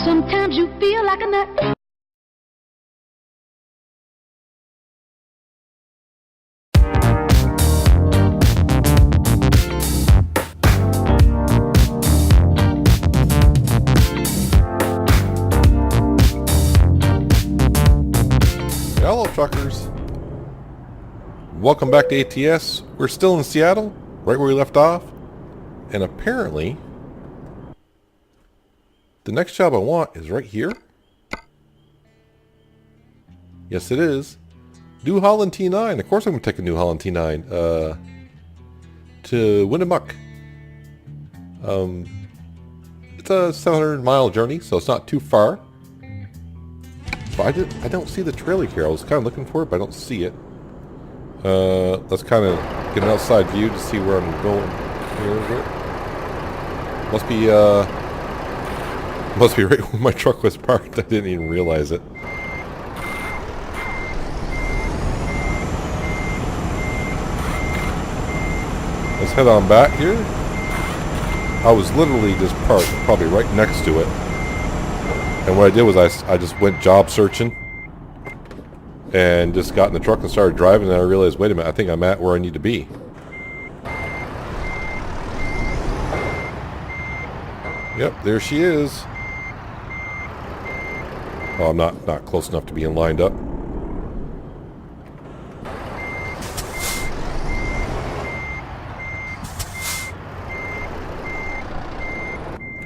Sometimes you feel like a nut. Hello truckers, welcome back to ATS. We're still in Seattle, right where we left off, and apparently the next job I want is right here. Yes it is. New Holland T9. Of course I'm going to take a New Holland T9 to Winnemucca. It's a 700-mile journey, so it's not too far. But I don't see the trailer here. I was kind of looking for it, but I don't see it. Let's kind of get an outside view to see where I'm going. Here. Must be right where my truck was parked. I didn't even realize it. Let's head on back here. I was literally just parked, probably right next to it. And what I did was I just went job searching and just got in the truck and started driving, and I realized, wait a minute, I think I'm at where I need to be. Yep, there she is. Oh, I'm not close enough to being lined up.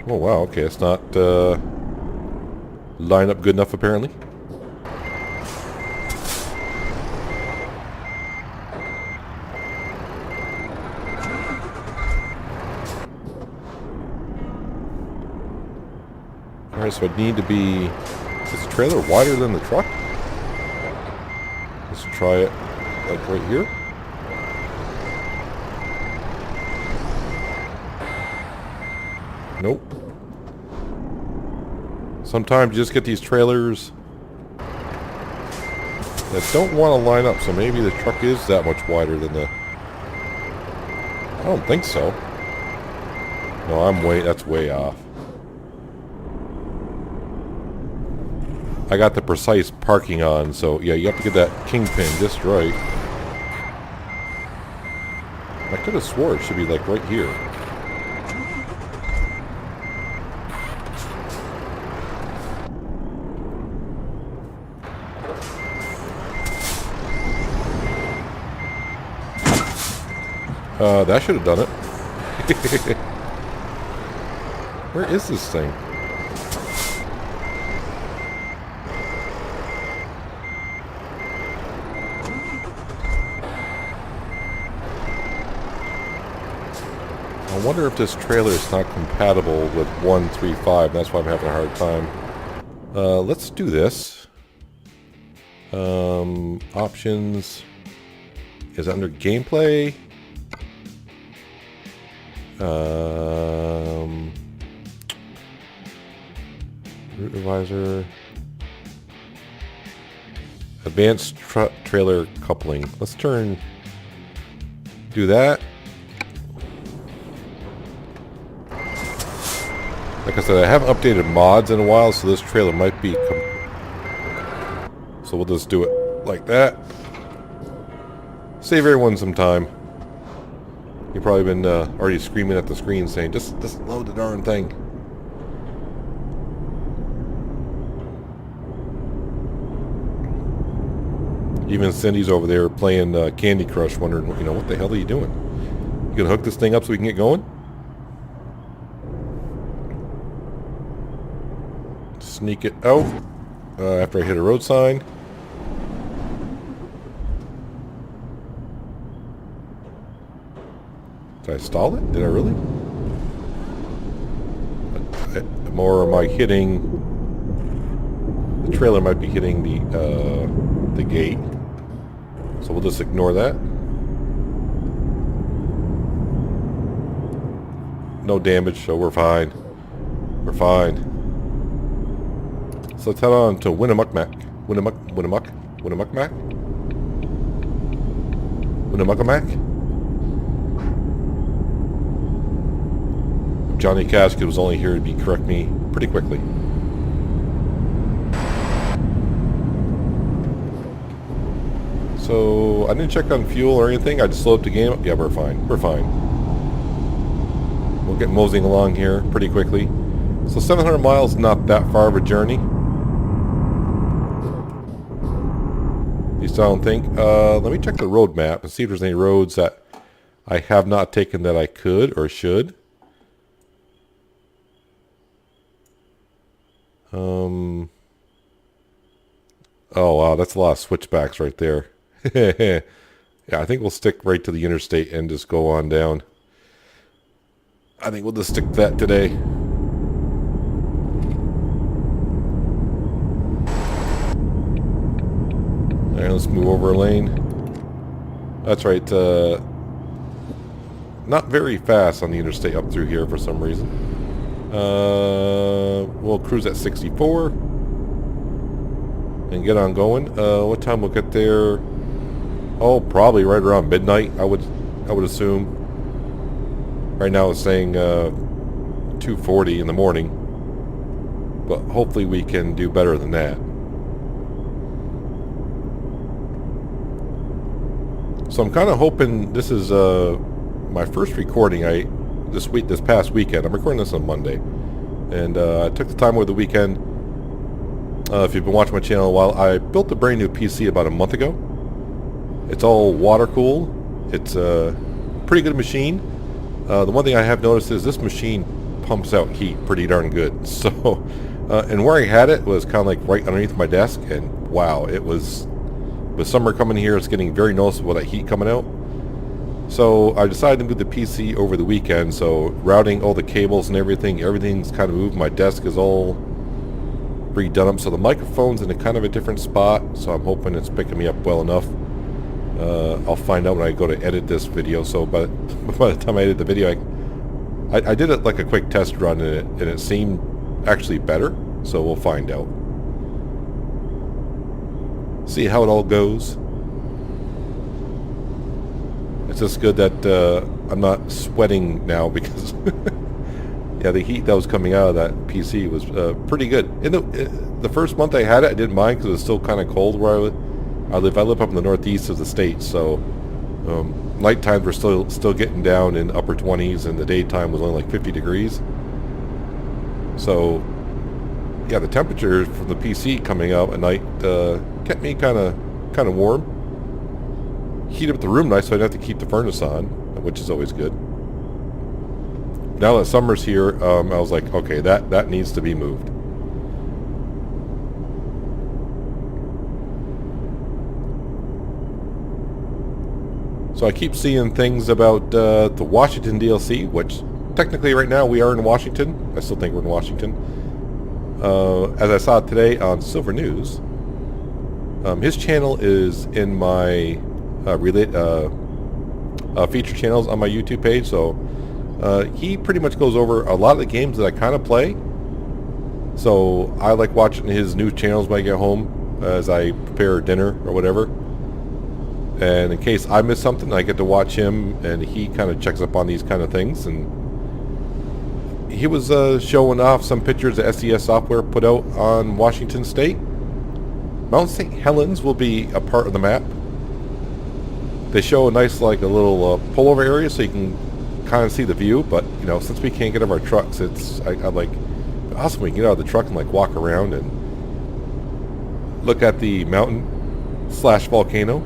Oh wow, okay, it's not line up good enough apparently. Alright, so I need to be... Is this trailer wider than the truck? Let's try it like right here. Nope. Sometimes you just get these trailers that don't want to line up, so maybe the truck is that much wider than the... I don't think so. No, that's way off. I got the precise parking on, so yeah, you have to get that kingpin just right. I could have swore it should be like right here. That should have done it. Where is this thing? I wonder if this trailer is not compatible with 135. That's why I'm having a hard time. Let's do this. Options is under gameplay. Route advisor. Advanced trailer coupling. Let's do that. Like I said, I haven't updated mods in a while, so this trailer might be... So we'll just do it like that. Save everyone some time. You've probably been already screaming at the screen saying, just load the darn thing. Even Cindy's over there playing Candy Crush, wondering, what the hell are you doing? You gonna hook this thing up so we can get going? Sneak it out after I hit a road sign. Did I stall it? Did I really? Or am I hitting... The trailer might be hitting the gate. So we'll just ignore that. No damage, so we're fine. We're fine. So let's head on to Winnemucca. Winnemucca. Johnny Casket was only here to correct me pretty quickly. So I didn't check on fuel or anything. I just slowed up the game. Yeah, we're fine. We're fine. We'll get moseying along here pretty quickly. So 700 miles, not that far of a journey. At least I don't think. Let me check the road map and see if there's any roads that I have not taken that I could or should. Oh wow, that's a lot of switchbacks right there. Yeah, I think we'll stick right to the interstate and just go on down. I think we'll just stick to that today. Alright, let's move over a lane. That's right, not very fast on the interstate up through here for some reason. We'll cruise at 64 and get on going. What time we'll get there? Oh, probably right around midnight, I would assume. Right now it's saying 2:40 in the morning, but hopefully we can do better than that. So I'm kind of hoping this is my first recording this past weekend. I'm recording this on Monday, and I took the time over the weekend. If you've been watching my channel a while, I built a brand new PC about a month ago. It's all water cooled. It's a pretty good machine. The one thing I have noticed is this machine pumps out heat pretty darn good. So, and where I had it was kind of like right underneath my desk, and wow, it was, with summer coming here, it's getting very noticeable, that heat coming out. So I decided to move the PC over the weekend, so routing all the cables and everything's kind of moved. My desk is all redone up, so the microphone's in a kind of a different spot, so I'm hoping it's picking me up well enough. I'll find out when I go to edit this video. So by the time I edit the video, I did it like a quick test run, and it seemed actually better, so we'll find out. See how it all goes. It's just good that I'm not sweating now, because yeah, the heat that was coming out of that PC was pretty good. In the first month I had it, I didn't mind because it was still kind of cold where I live. I live up in the northeast of the state, so night times were still getting down in upper 20s, and the daytime was only like 50 degrees. So yeah, the temperature from the PC coming out at night kept me kind of warm. Heated up the room nice, so I didn't have to keep the furnace on, which is always good. Now that summer's here, I was like, okay, that needs to be moved. So I keep seeing things about the Washington DLC, which technically right now we are in Washington. I still think we're in Washington. As I saw today on Silver News, his channel is in my feature channels on my YouTube page, so he pretty much goes over a lot of the games that I kind of play. So I like watching his new channels when I get home as I prepare dinner or whatever. And in case I miss something, I get to watch him, and he kind of checks up on these kind of things. And he was showing off some pictures that SES Software put out on Washington State. Mount St. Helens will be a part of the map. They show a nice, like a little pullover area, so you can kind of see the view. But you know, since we can't get out of our trucks, I'm like, awesome. We can get out of the truck and like walk around and look at the mountain/volcano.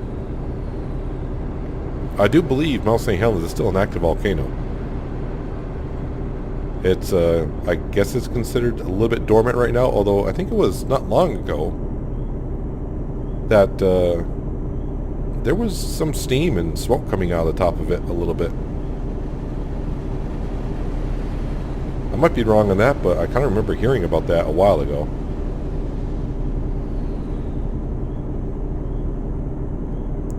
I do believe Mount St. Helens is still an active volcano. It's, I guess it's considered a little bit dormant right now, although I think it was not long ago that there was some steam and smoke coming out of the top of it a little bit. I might be wrong on that, but I kind of remember hearing about that a while ago.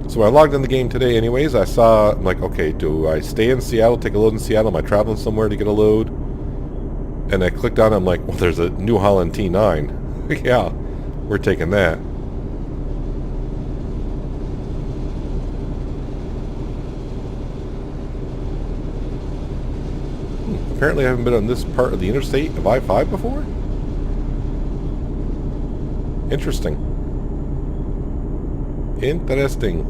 So I logged in the game today anyways. I saw, I'm like, okay, do I stay in Seattle, take a load in Seattle? Am I traveling somewhere to get a load? And I clicked on it, I'm like, well, there's a New Holland T9. Yeah, we're taking that. Apparently I haven't been on this part of the interstate of I-5 before? Interesting. Interesting.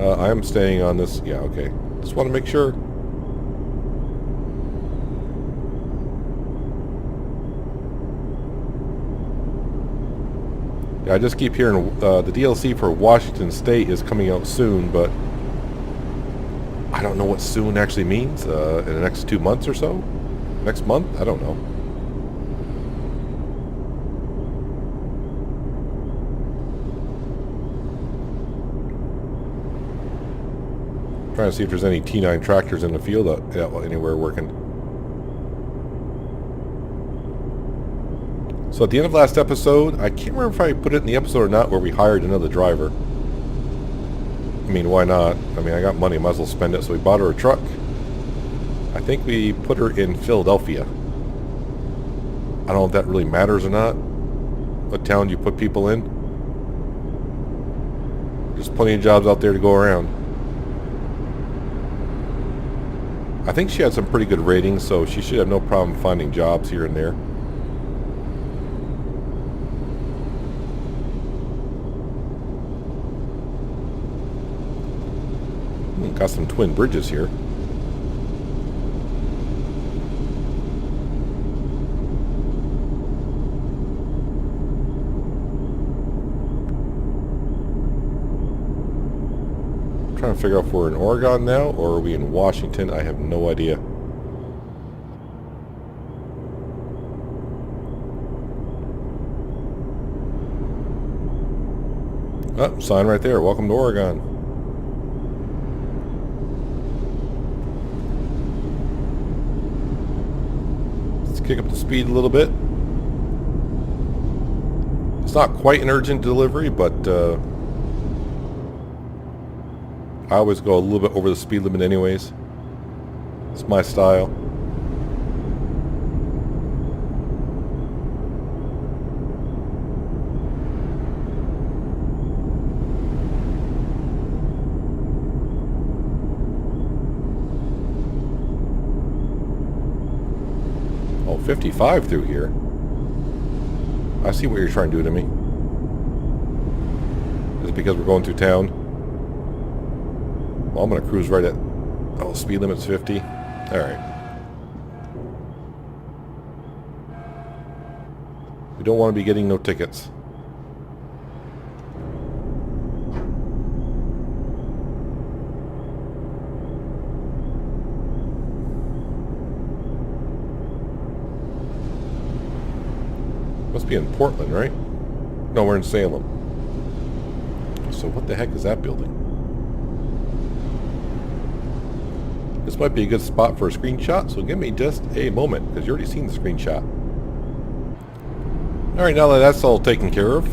I am staying on this. Yeah, okay. Just want to make sure. Yeah, I just keep hearing the DLC for Washington State is coming out soon, but I don't know what soon actually means. In the next 2 months or so? Next month? I don't know. Trying to see if there's any T9 tractors in the field anywhere working. So at the end of last episode, I can't remember if I put it in the episode or not, where we hired another driver. I mean, why not? I mean, I got money, might as well spend it. So we bought her a truck. I think we put her in Philadelphia. I don't know if that really matters or not. What town you put people in. There's plenty of jobs out there to go around. I think she had some pretty good ratings, so she should have no problem finding jobs here and there. Got some twin bridges here. I'm trying to figure out if we're in Oregon now or are we in Washington. I have no idea. Oh, sign right there. Welcome to Oregon. Kick up the speed a little bit. It's not quite an urgent delivery, but I always go a little bit over the speed limit anyways. It's my style. Oh, 55 through here. I see what you're trying to do to me. Is it because we're going through town? Well, I'm going to cruise right at... Oh, speed limit's 50. Alright. We don't want to be getting no tickets. Must be in Portland, right? No, we're in Salem. So what the heck is that building? This might be a good spot for a screenshot, so give me just a moment, because you already seen the screenshot. Alright, now that that's all taken care of.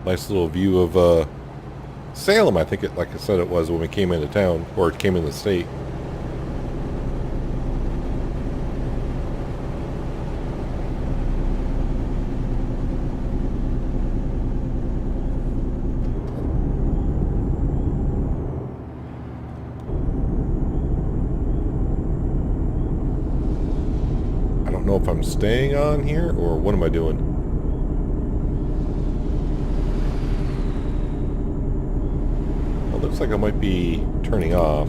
Nice little view of Salem, I think like I said it was when we came into town, or it came in the state. I don't know if I'm staying on here, or what am I doing? Looks like I might be turning off.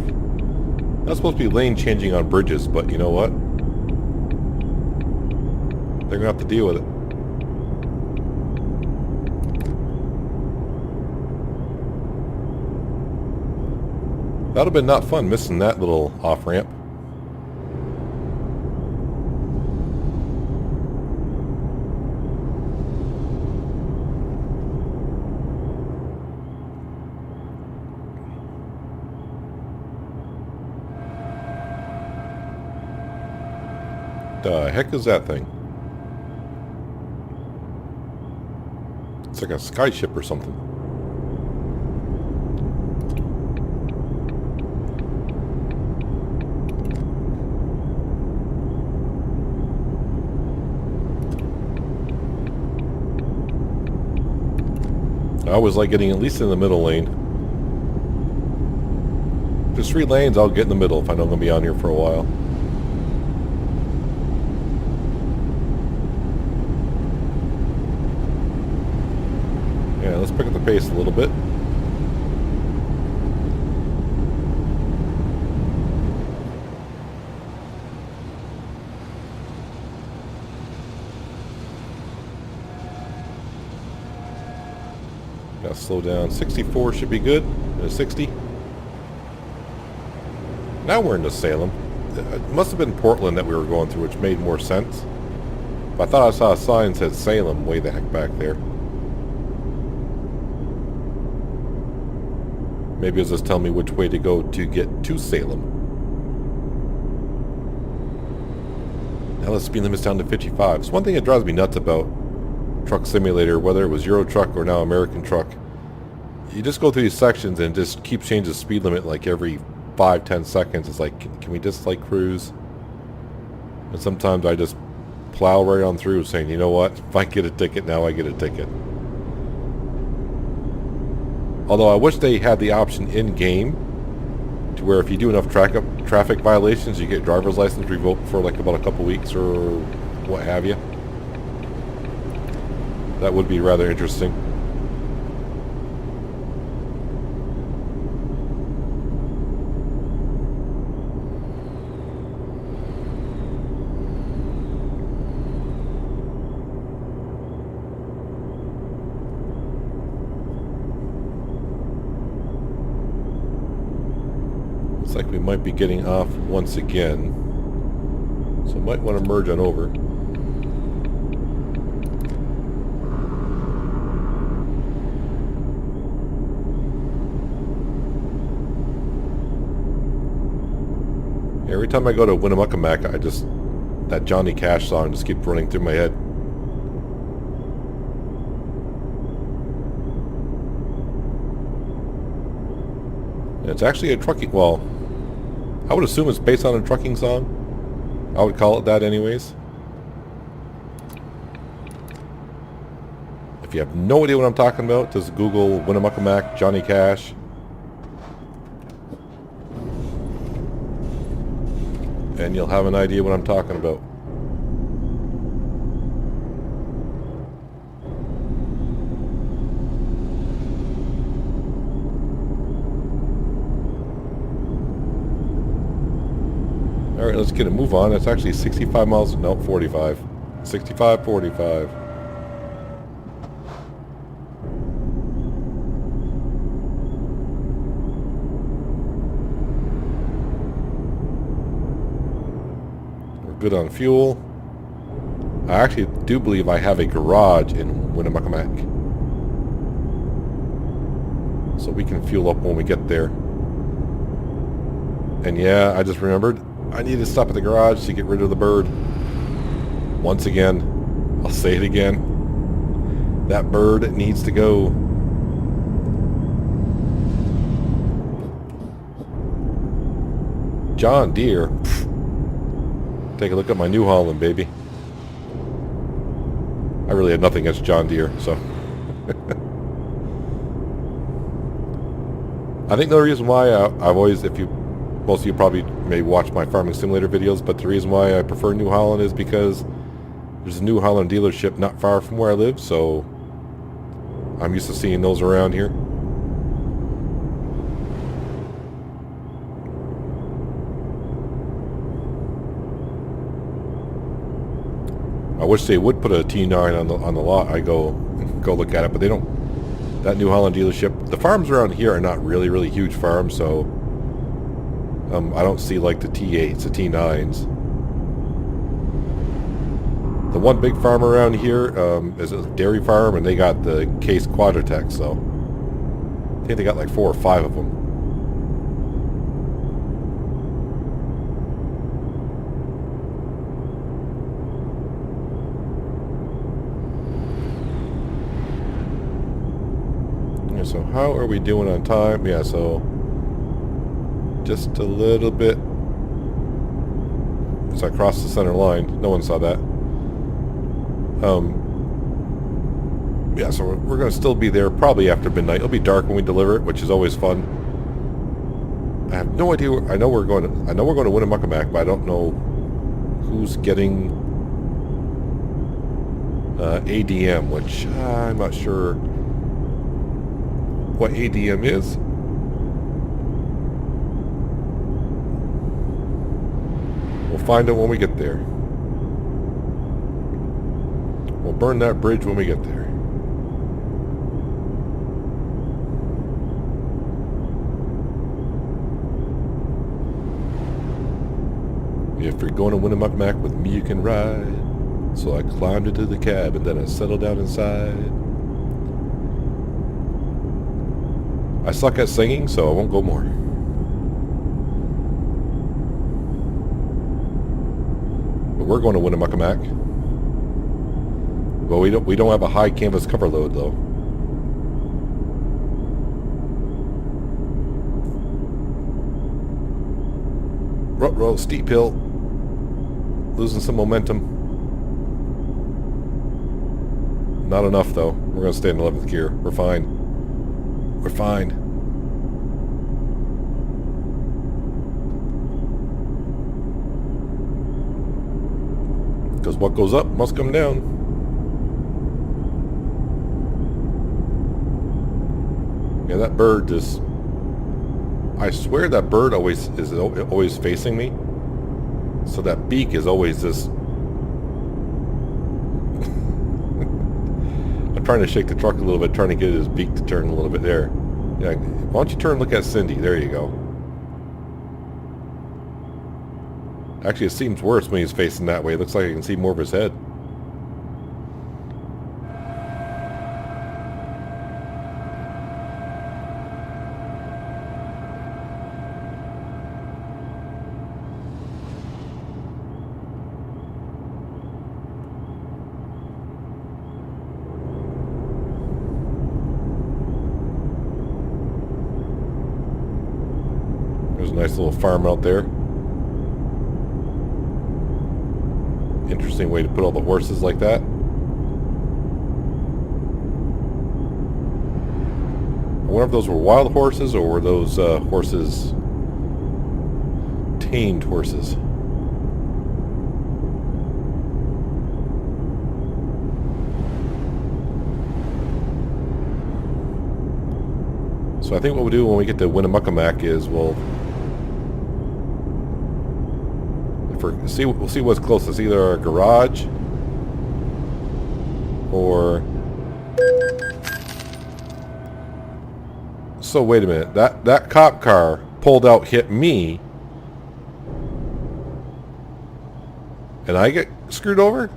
That's supposed to be lane changing on bridges, but you know what? They're gonna have to deal with it. That'd have been not fun missing that little off-ramp. The heck is that thing? It's like a skyship or something. I always like getting at least in the middle lane. If there's 3 lanes, I'll get in the middle if I know I'm going to be on here for a while. let's pick up the pace a little bit. Gotta slow down. 64 should be good. 60. Now we're into Salem. It must have been Portland that we were going through, which made more sense. But I thought I saw a sign that said Salem way the heck back there. Maybe it was just telling me which way to go to get to Salem. Now the speed limit's down to 55. So one thing that drives me nuts about Truck Simulator, whether it was Euro Truck or now American Truck, you just go through these sections and just keep changing the speed limit like every 5-10 seconds. It's like, can we just like cruise? And sometimes I just plow right on through saying, you know what, if I get a ticket now, I get a ticket. Although I wish they had the option in-game to where if you do enough traffic violations, you get driver's license revoked for like about a couple weeks or what have you. That would be rather interesting. Looks like we might be getting off once again. So might want to merge on over. Every time I go to Winnemucca, I just, that Johnny Cash song just keeps running through my head. And it's actually a trucking, well, I would assume it's based on a trucking song. I would call it that anyways. If you have no idea what I'm talking about, just Google Winnemucca Johnny Cash. And you'll have an idea what I'm talking about. Alright, let's get a move on. It's actually 65 miles, no, 45. 65, 45. Good on fuel. I actually do believe I have a garage in Winnemucca. So we can fuel up when we get there. And yeah, I just remembered I need to stop at the garage to get rid of the bird. Once again, I'll say it again. That bird needs to go. John Deere. Pfft. Take a look at my New Holland, baby. I really have nothing against John Deere, so. I think the reason why I've always, most of you probably may watch my farming simulator videos, but the reason why I prefer New Holland is because there's a New Holland dealership not far from where I live, so I'm used to seeing those around here. I wish they would put a T9 on the lot. I go look at it, but they don't. That New Holland dealership. The farms around here are not really huge farms, so I don't see like the T8s, the T9s. The one big farm around here is a dairy farm, and they got the Case Quadratech. So I think they got like 4 or 5 of them. So how are we doing on time? Yeah, so just a little bit. So I crossed the center line. No one saw that. Yeah, so we're going to still be there probably after midnight. It'll be dark when we deliver it, which is always fun. I have no idea. I know we're going to Winnemucca, but I don't know who's getting ADM, which I'm not sure. what ADM is. We'll find out when we get there. We'll burn that bridge when we get there. If you're going to Winnemucca with me, you can ride. So I climbed into the cab and then I settled down inside. I suck at singing, so I won't go more. But we're going to Winnemucca. Well, we don't have a high canvas cover load though. Roll, steep hill. Losing some momentum. Not enough though. We're gonna stay in 11th gear. We're fine. We're fine. Because what goes up must come down. Yeah, that bird just... I swear that bird always is always facing me. So that beak is always just... I'm trying to shake the truck a little bit, trying to get his beak to turn a little bit there. Yeah, why don't you turn and look at Cindy? There you go. Actually, it seems worse when he's facing that way. It looks like I can see more of his head. There's a nice little farm out there. Interesting way to put all the horses like that. I wonder if those were wild horses or were those horses tamed horses. So I think what we'll do when we get to Winnemucca is we'll see what's closest, either a garage or... So wait a minute, that cop car pulled out, hit me, and I get screwed over?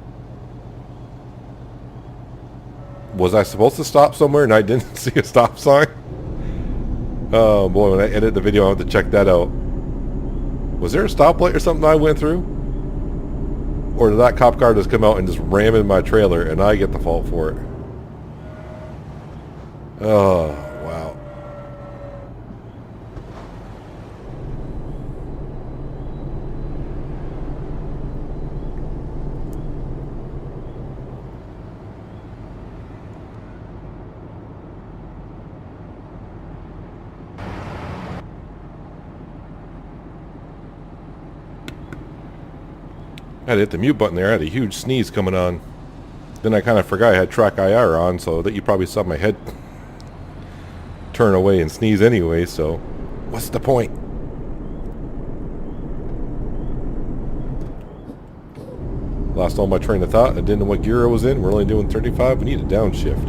Was I supposed to stop somewhere and I didn't see a stop sign? Oh boy, when I edit the video I have to check that out. Was there a stoplight or something I went through? Or did that cop car just come out and just ram in my trailer and I get the fault for it? Oh, wow. I had to hit the mute button there. I had a huge sneeze coming on. Then I kind of forgot I had track IR on, so that you probably saw my head turn away and sneeze anyway, so what's the point? Lost all my train of thought. I didn't know what gear I was in. We're only doing 35. We need a downshift.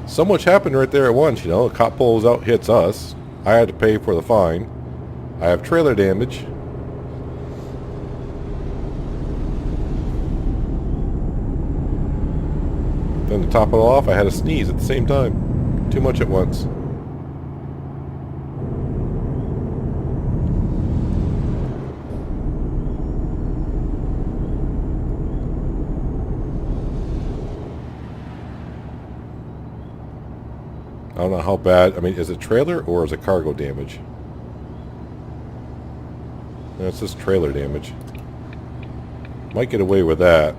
So much happened right there at once, you know. A cop pulls out, hits us. I had to pay for the fine. I have trailer damage. Then to top it all off, I had a sneeze at the same time. Too much at once. I don't know how bad. I mean, is it trailer or is it cargo damage? That's just trailer damage. Might get away with that.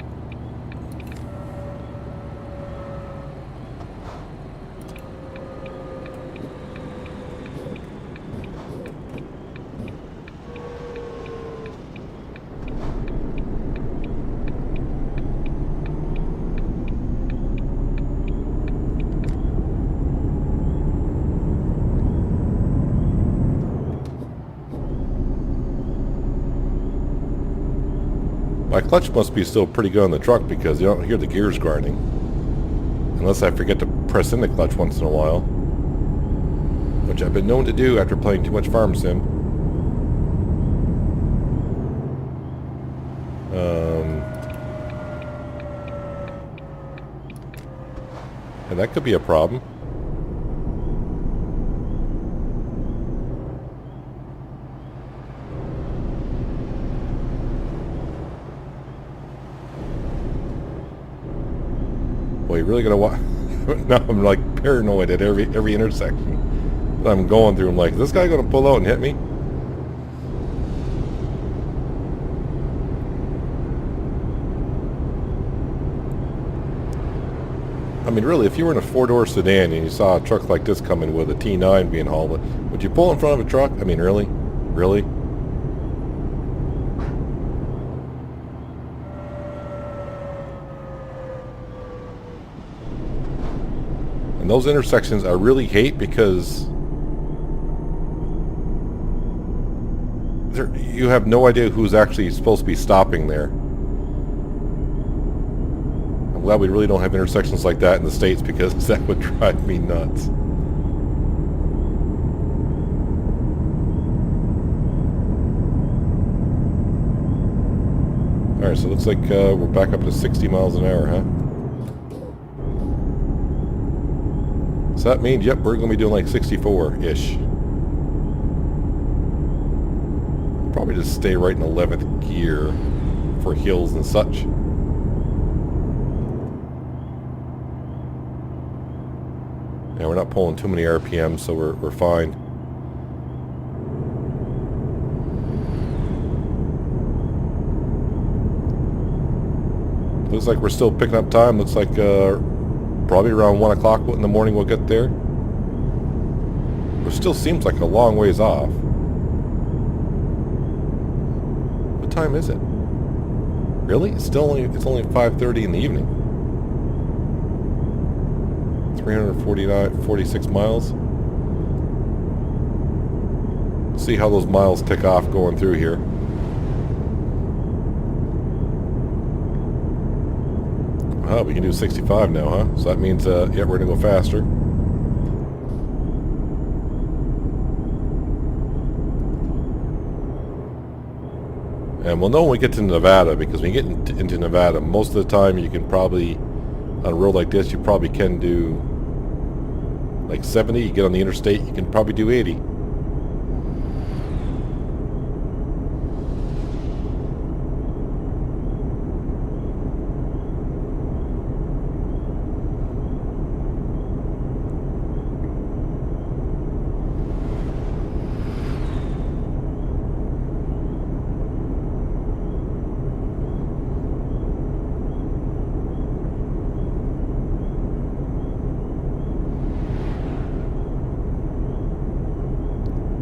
My clutch must be still pretty good on the truck because you don't hear the gears grinding. Unless I forget to press in the clutch once in a while. Which I've been known to do after playing too much Farm Sim. And that could be a problem. Well, you really gotta watch. Now I'm like paranoid at every intersection that I'm going through. I'm like, is this guy gonna pull out and hit me? I mean, really, if you were in a four-door sedan and you saw a truck like this coming with a T9 being hauled, would you pull in front of a truck? I mean, really? Really? And those intersections I really hate because you have no idea who's actually supposed to be stopping there. I'm glad we really don't have intersections like that in the States because that would drive me nuts. Alright, so it looks like we're back up to 60 miles an hour, huh? So that means, yep, we're going to be doing like 64-ish. Probably just stay right in 11th gear for hills and such. Yeah, we're not pulling too many RPMs, so we're fine. Looks like we're still picking up time. Looks like probably around 1 o'clock in the morning we'll get there. Which still seems like a long ways off. What time is it? Really? It's only 5:30 in the evening. 346 miles. See how those miles tick off going through here. Oh, we can do 65 now, huh? So that means, yeah, we're going to go faster. And we'll know when we get to Nevada, because when you get into Nevada, most of the time you can probably, on a road like this, you probably can do like 70. You get on the interstate, you can probably do 80.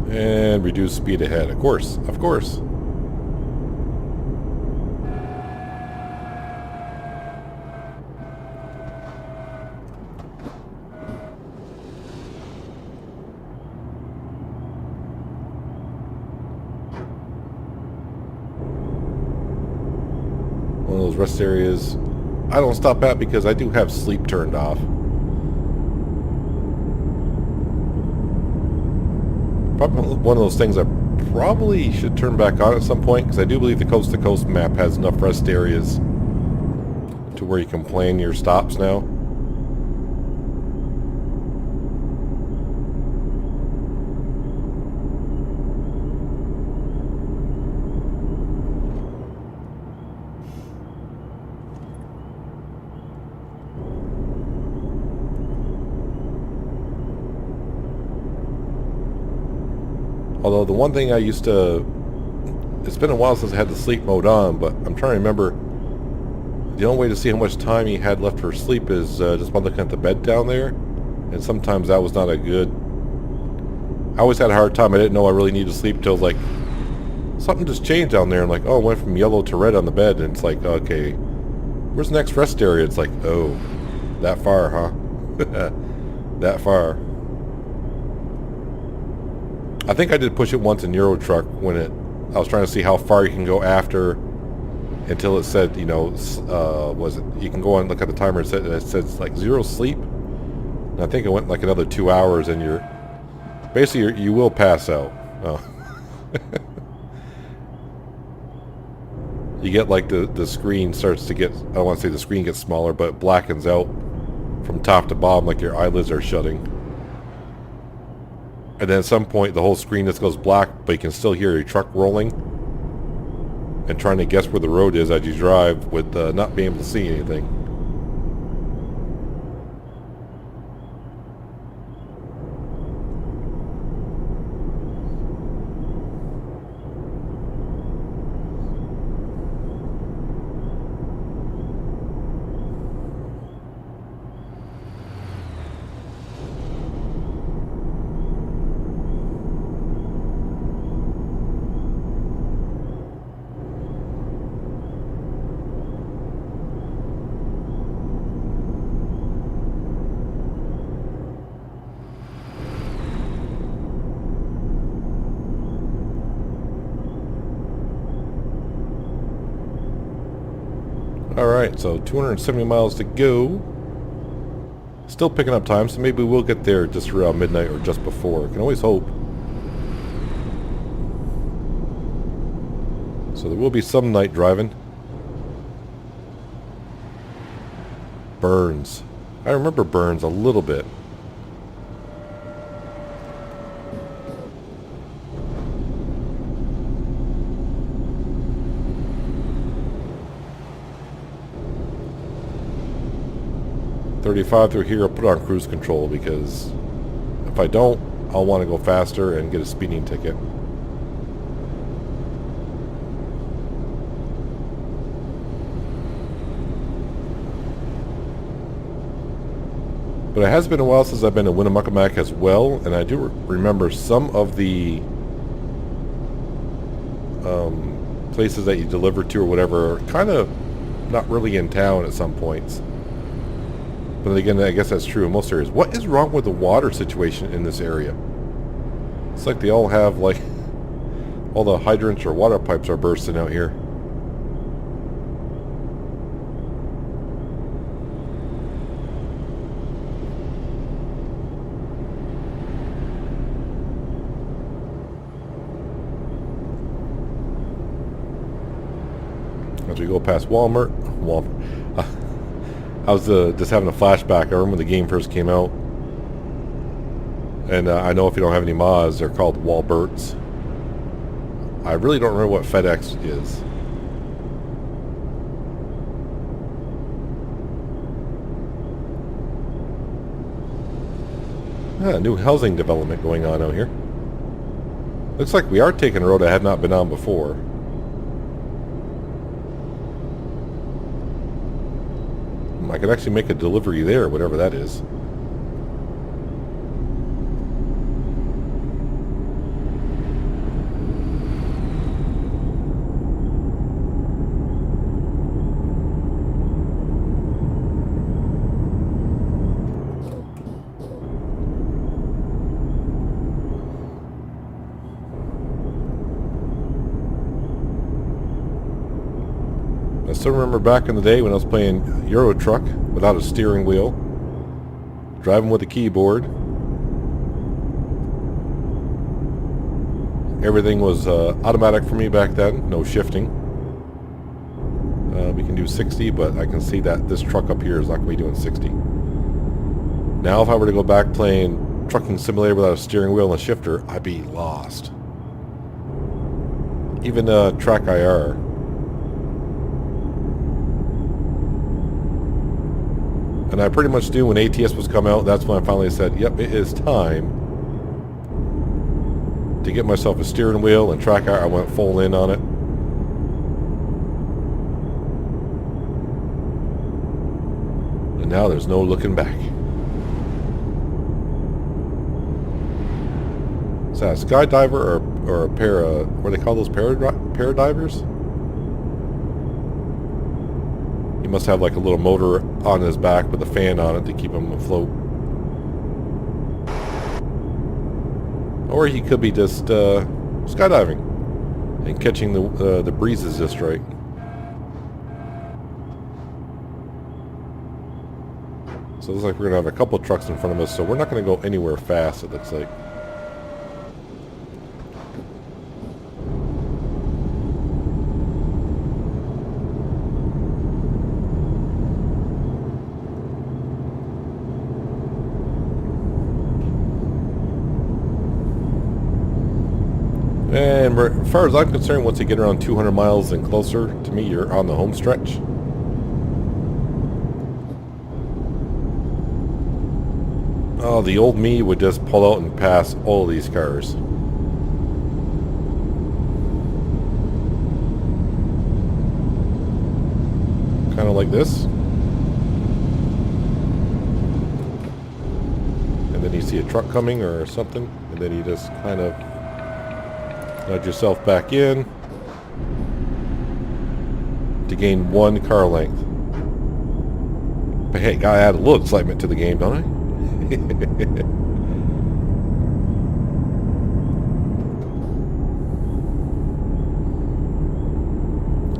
And reduce speed ahead. Of course. Of course. One of those rest areas I don't stop at because I do have sleep turned off. Probably one of those things I probably should turn back on at some point, because I do believe the coast-to-coast map has enough rest areas to where you can plan your stops now. Although the one thing I used to... It's been a while since I had the sleep mode on, but I'm trying to remember... The only way to see how much time he had left for sleep is just by looking at the bed down there. And sometimes that was not a good... I always had a hard time. I didn't know I really needed to sleep till like... Something just changed down there. And like, oh, it went from yellow to red on the bed. And it's like, okay, where's the next rest area? It's like, oh, that far, huh? That far. I think I did push it once in Euro Truck when I was trying to see how far you can go after until it said, you know, was it? You can go on and look at the timer. It says like 0 sleep. And I think it went like another 2 hours, and you will pass out. Oh. You get like the screen starts to get, I don't want to say the screen gets smaller, but it blackens out from top to bottom, like your eyelids are shutting. And then at some point the whole screen just goes black, but you can still hear your truck rolling and trying to guess where the road is as you drive with not being able to see anything. Alright, so 270 miles to go. Still picking up time, so maybe we'll get there just around midnight or just before. Can always hope. So there will be some night driving. Burns. I remember Burns a little bit. .35 through here, I'll put on cruise control because if I don't, I'll want to go faster and get a speeding ticket. But it has been a while since I've been to Winnemucca as well, and I do remember some of the places that you deliver to or whatever are kind of not really in town at some points. But again, I guess that's true in most areas. What is wrong with the water situation in this area? It's like they all have, like, all the hydrants or water pipes are bursting out here. As we go past Walmart. I was just having a flashback. I remember when the game first came out. And I know if you don't have any mods, they're called Walberts. I really don't remember what FedEx is. New housing development going on out here. Looks like we are taking a road I had not been on before. I could actually make a delivery there, whatever that is. I still remember back in the day when I was playing Euro Truck without a steering wheel, driving with a keyboard. Everything was automatic for me back then, no shifting. We can do 60, but I can see that this truck up here is not going to be doing 60. Now if I were to go back playing Trucking Simulator without a steering wheel and a shifter, I'd be lost. Even Track IR. And I pretty much knew when ATS was coming out, that's when I finally said, yep, it is time to get myself a steering wheel and Track IR. I went full in on it. And now there's no looking back. Is that a skydiver or a what do they call those, paradivers? He must have like a little motor on his back with a fan on it to keep him afloat. Or he could be just skydiving and catching the breezes just right. So it looks like we're going to have a couple trucks in front of us, so we're not going to go anywhere fast, it looks like. And as far as I'm concerned, once you get around 200 miles and closer to me, you're on the home stretch. Oh, the old me would just pull out and pass all of these cars. Kind of like this. And then you see a truck coming or something, and then you just kind of nudge yourself back in to gain one car length. But hey, gotta add a little excitement to the game, don't I? I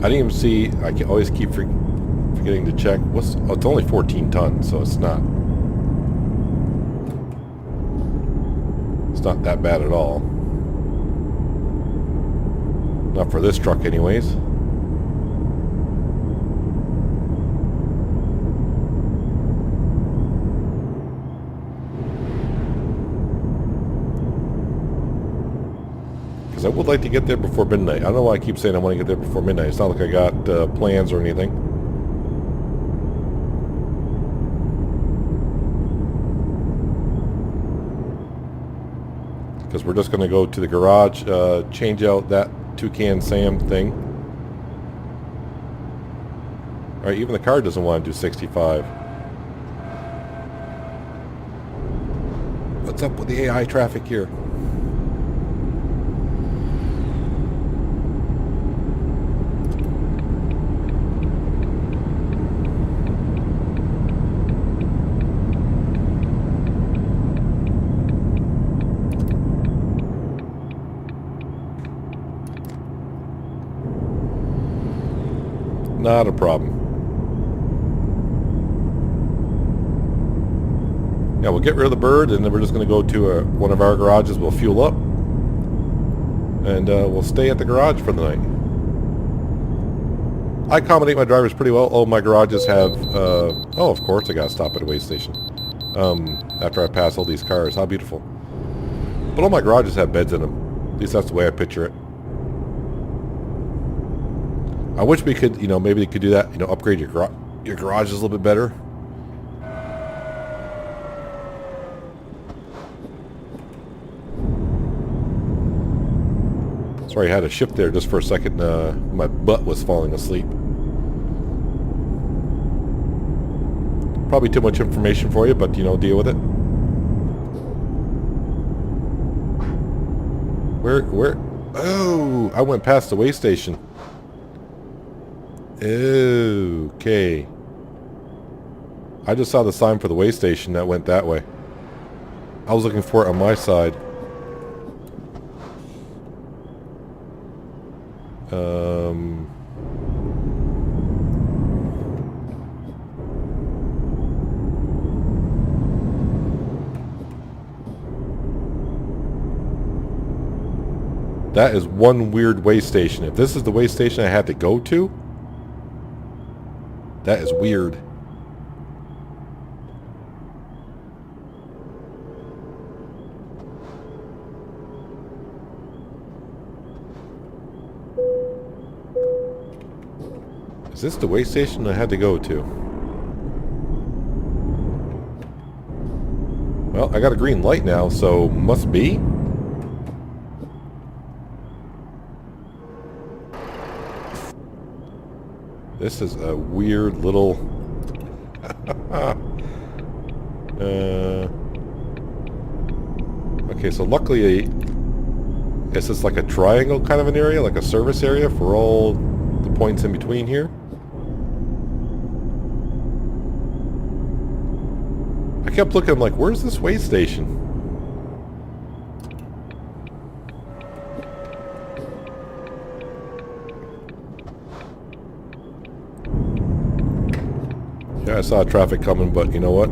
didn't even see. I can always keep forgetting to check. It's only 14 tons, so it's not that bad at all. Not for this truck, anyways. Because I would like to get there before midnight. I don't know why I keep saying I want to get there before midnight. It's not like I got plans or anything. Because we're just going to go to the garage, change out that Toucan Sam thing. Alright, even the car doesn't want to do 65. What's up with the AI traffic here? Not a problem. Yeah, we'll get rid of the bird, and then we're just going to go to one of our garages. We'll fuel up, and we'll stay at the garage for the night. I accommodate my drivers pretty well. All my garages have... oh, of course I got to stop at a weigh station. After I pass all these cars. How beautiful. But all my garages have beds in them. At least that's the way I picture it. I wish we could, maybe they could do that, upgrade your garages a little bit better. Sorry, I had to shift there just for a second. My butt was falling asleep. Probably too much information for you, but, deal with it. Where? Oh, I went past the weigh station. Okay. I just saw the sign for the weigh station that went that way. I was looking for it on my side. That is one weird weigh station. If this is the weigh station I had to go to, that is weird. Is this the weigh station I had to go to? Well, I got a green light now, so must be. This is a weird little... okay, so luckily it's just like a triangle kind of an area, like a service area for all the points in between here. I kept looking, I'm like, where's this weigh station? Yeah, Alright, I saw traffic coming, but you know what?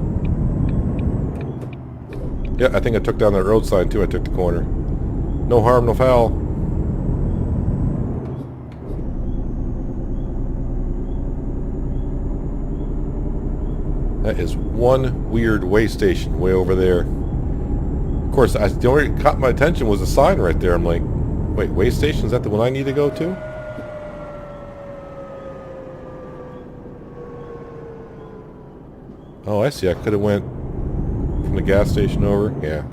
Yeah, I think I took down that road sign too. I took the corner. No harm, no foul. That is one weird way station way over there. Of course, the only thing that caught my attention was the sign right there. I'm like, wait, way station? Is that the one I need to go to? Oh, I see. I could have went from the gas station over. Yeah.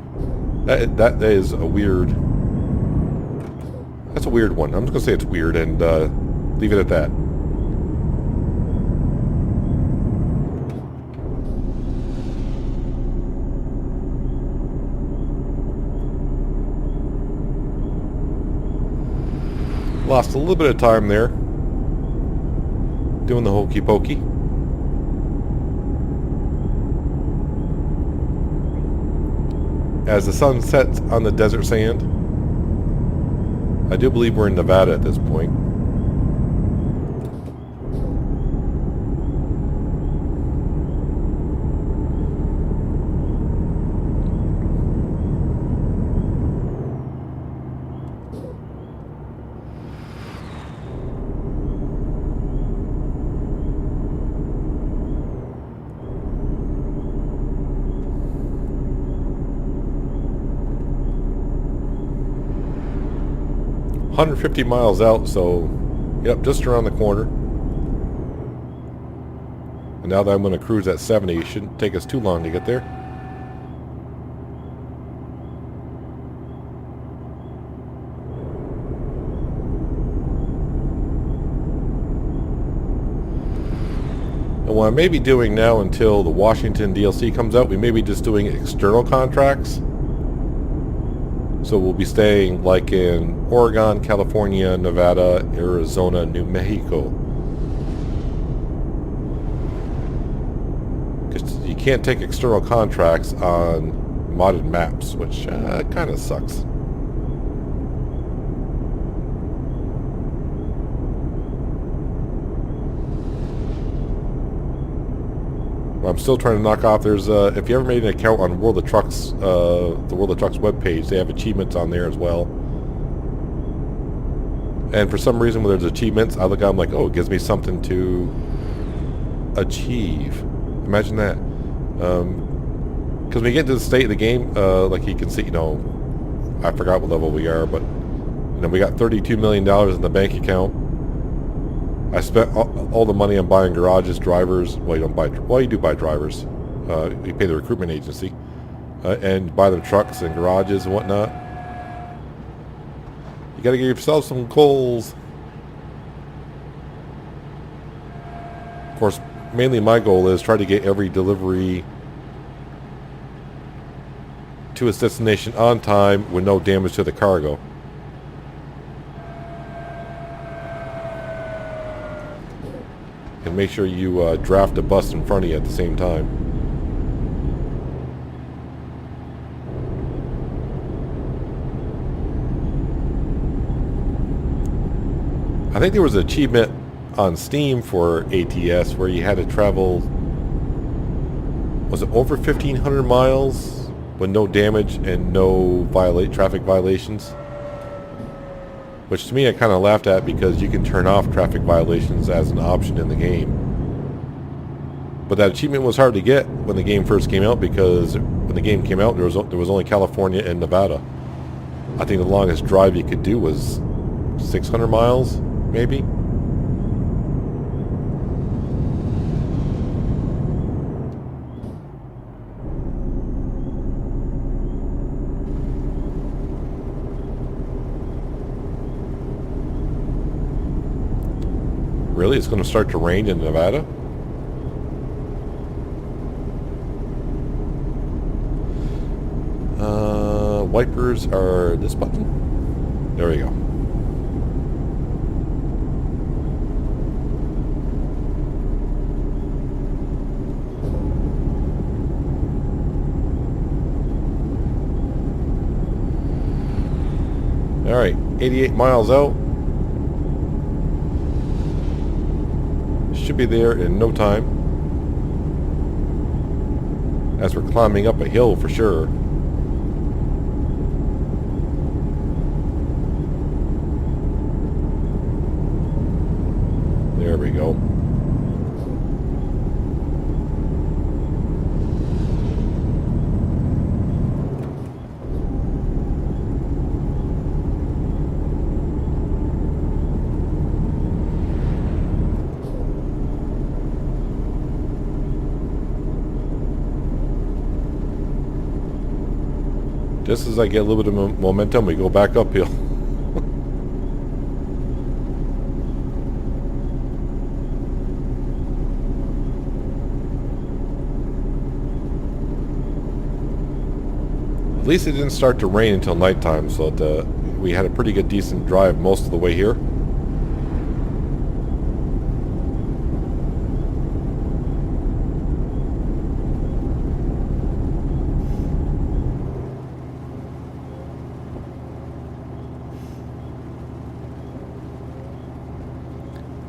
That is a weird... That's a weird one. I'm just going to say it's weird and leave it at that. Lost a little bit of time there. Doing the hokey pokey. As the sun sets on the desert sand. I do believe we're in Nevada at this point. $150 miles out, so yep, just around the corner. And now that I'm going to cruise at 70, it shouldn't take us too long to get there. And what I may be doing now until the Washington DLC comes out, we may be just doing external contracts. So we'll be staying like in Oregon, California, Nevada, Arizona, New Mexico. Because you can't take external contracts on modded maps, which kind of sucks. I'm still trying to knock off. There's if you ever made an account on World of Trucks, the World of Trucks webpage, they have achievements on there as well. And for some reason, when there's achievements, I look at them like, oh, it gives me something to achieve. Imagine that. Because when you get to the state of the game, like you can see, I forgot what level we are, but we got $32 million in the bank account. I spent all the money on buying garages, drivers. Well, you don't buy. Well, you do buy drivers. You pay the recruitment agency, and buy them trucks and garages and whatnot. You got to give yourself some goals. Of course, mainly my goal is try to get every delivery to its destination on time with no damage to the cargo. And make sure you draft a bus in front of you at the same time. I think there was an achievement on Steam for ATS where you had to travel, was it over 1,500 miles with no damage and no traffic violations? Which to me I kind of laughed at, because you can turn off traffic violations as an option in the game. But that achievement was hard to get when the game first came out, because when the game came out there was only California and Nevada. I think the longest drive you could do was 600 miles, maybe. Really? It's going to start to rain in Nevada? Wipers are this button. There we go. Alright, 88 miles out. Should be there in no time. as we're climbing up a hill for sure. There we go. Just as I get a little bit of momentum, we go back uphill. At least it didn't start to rain until nighttime, so we had a pretty good, decent drive most of the way here.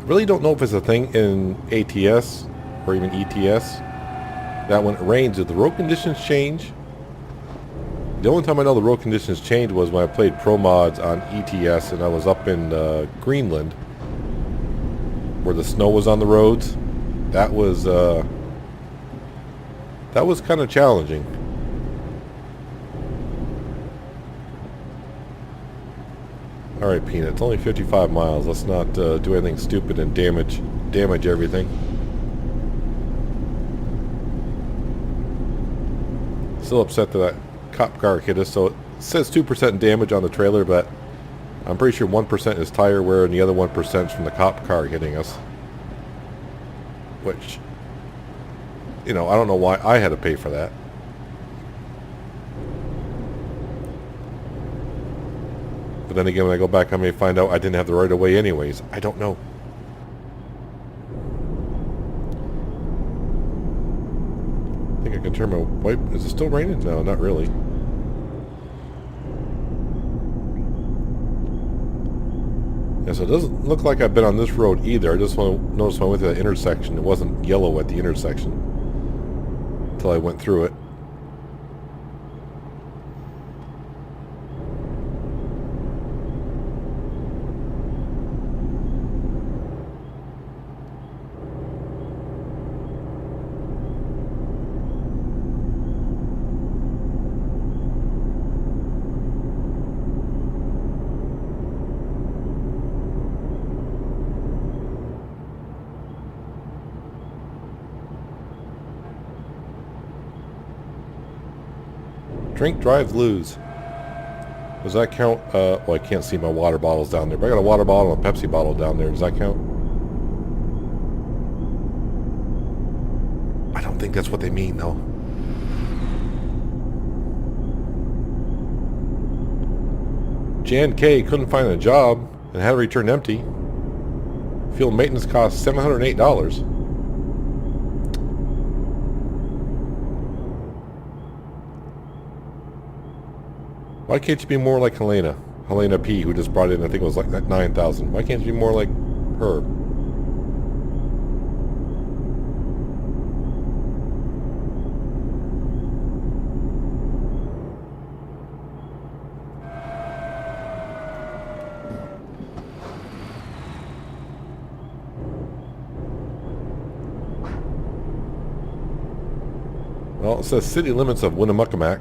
Really don't know if it's a thing in ATS or even ETS that when it rains, do the road conditions change? The only time I know the road conditions changed was when I played Pro Mods on ETS and I was up in Greenland where the snow was on the roads. That was kind of challenging. Alright, Peanut, it's only 55 miles. Let's not do anything stupid and damage everything. Still upset that cop car hit us. So it says 2% damage on the trailer, but I'm pretty sure 1% is tire wear and the other 1% is from the cop car hitting us. Which, you know, I don't know why I had to pay for that. But then again, when I go back, I may find out I didn't have the right of way anyways. I don't know. I think I can turn my wipe. Is it still raining? No, not really. Yeah, so it doesn't look like I've been on this road either. I just want to notice when I went to that intersection, it wasn't yellow at the intersection until I went through it. Drink, drive, lose. Does that count? Well, I can't see my water bottles down there, but I got a water bottle and a Pepsi bottle down there. Does that count? I don't think that's what they mean, though. Jan K couldn't find a job and had to return empty. Field maintenance cost $708. Why can't you be more like Helena? Helena P, who just brought in, I think it was like 9,000. Why can't you be more like her? Well, it says city limits of Winnemucca.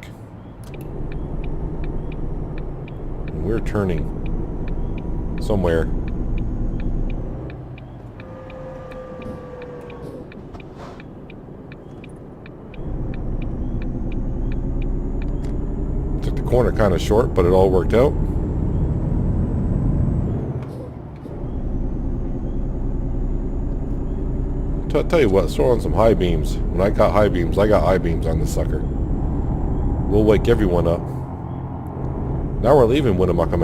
We're turning somewhere. Took the corner kind of short, but it all worked out. Tell you what, throw on some high beams. When I got high beams on this sucker. We'll wake everyone up. Now we're leaving Winnemucca. I'm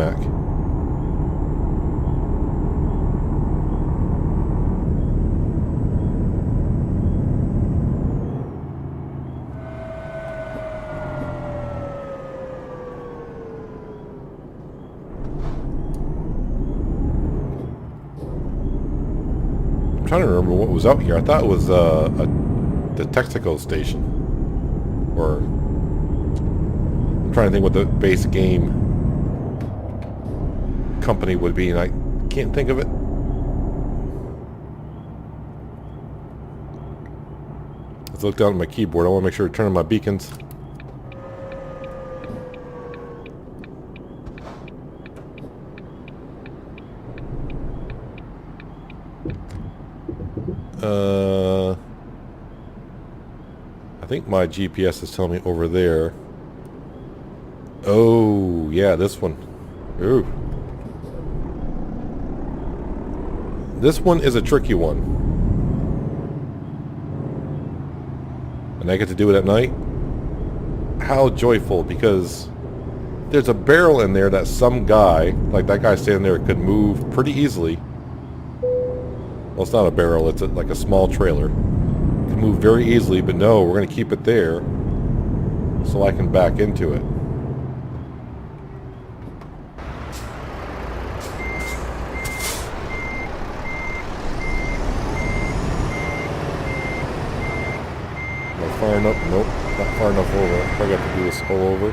trying to remember what was out here. I thought it was the Texaco station. Or I'm trying to think what the base game company would be, and I can't think of it. Let's look down at my keyboard. I want to make sure to turn on my beacons. I think my GPS is telling me over there. Oh, yeah, this one. Ooh. This one is a tricky one. And I get to do it at night. How joyful, because there's a barrel in there that some guy, like that guy standing there, could move pretty easily. Well, it's not a barrel, it's like a small trailer. Can move very easily, but no, we're going to keep it there so I can back into it. Am I far enough? Nope, not far enough over. I got to do this all over.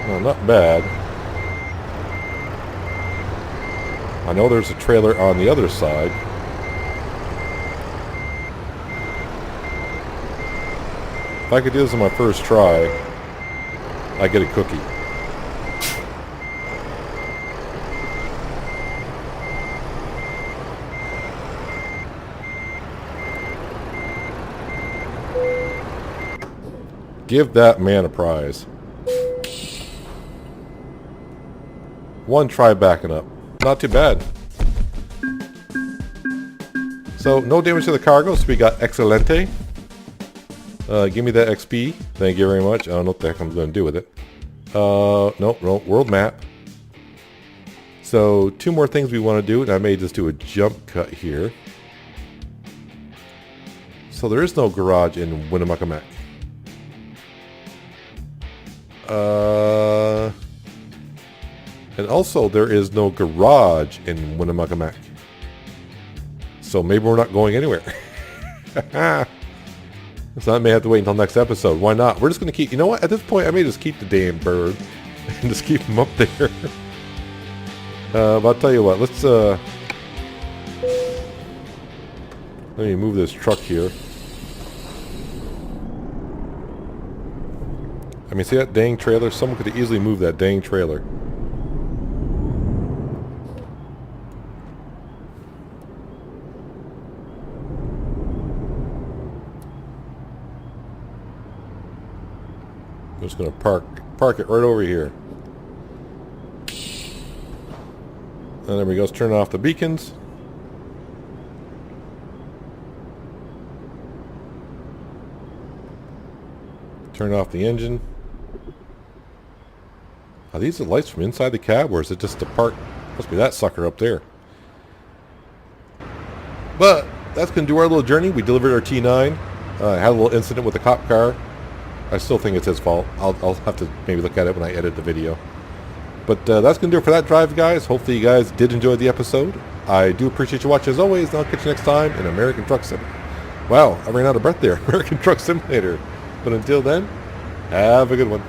No, not bad. I know there's a trailer on the other side. If I could do this on my first try, I get a cookie. Give that man a prize. One try backing up. Not too bad. So, no damage to the cargo, so we got Excelente. Give me that XP. Thank you very much. I don't know what the heck I'm going to do with it. No, world map. So, two more things we want to do, and I may just do a jump cut here. So, there is no garage in Winnemucca. And also, there is no garage in Winnemucca. So maybe we're not going anywhere. So I may have to wait until next episode. Why not? We're just going to keep... You know what? At this point, I may just keep the damn bird. And just keep him up there. But I'll tell you what. Let's... Let me move this truck here. I mean, see that dang trailer? Someone could easily move that dang trailer. I'm just going to park it right over here. And there we go. Let's turn off the beacons. Turn off the engine. Are these the lights from inside the cab, or is it just the park? Must be that sucker up there. But that's going to do our little journey. We delivered our T9. Had a little incident with the cop car. I still think it's his fault. I'll have to maybe look at it when I edit the video. But that's going to do it for that drive, guys. Hopefully you guys did enjoy the episode. I do appreciate you watching as always, and I'll catch you next time in American Truck Simulator. Wow, I ran out of breath there. American Truck Simulator. But until then, have a good one.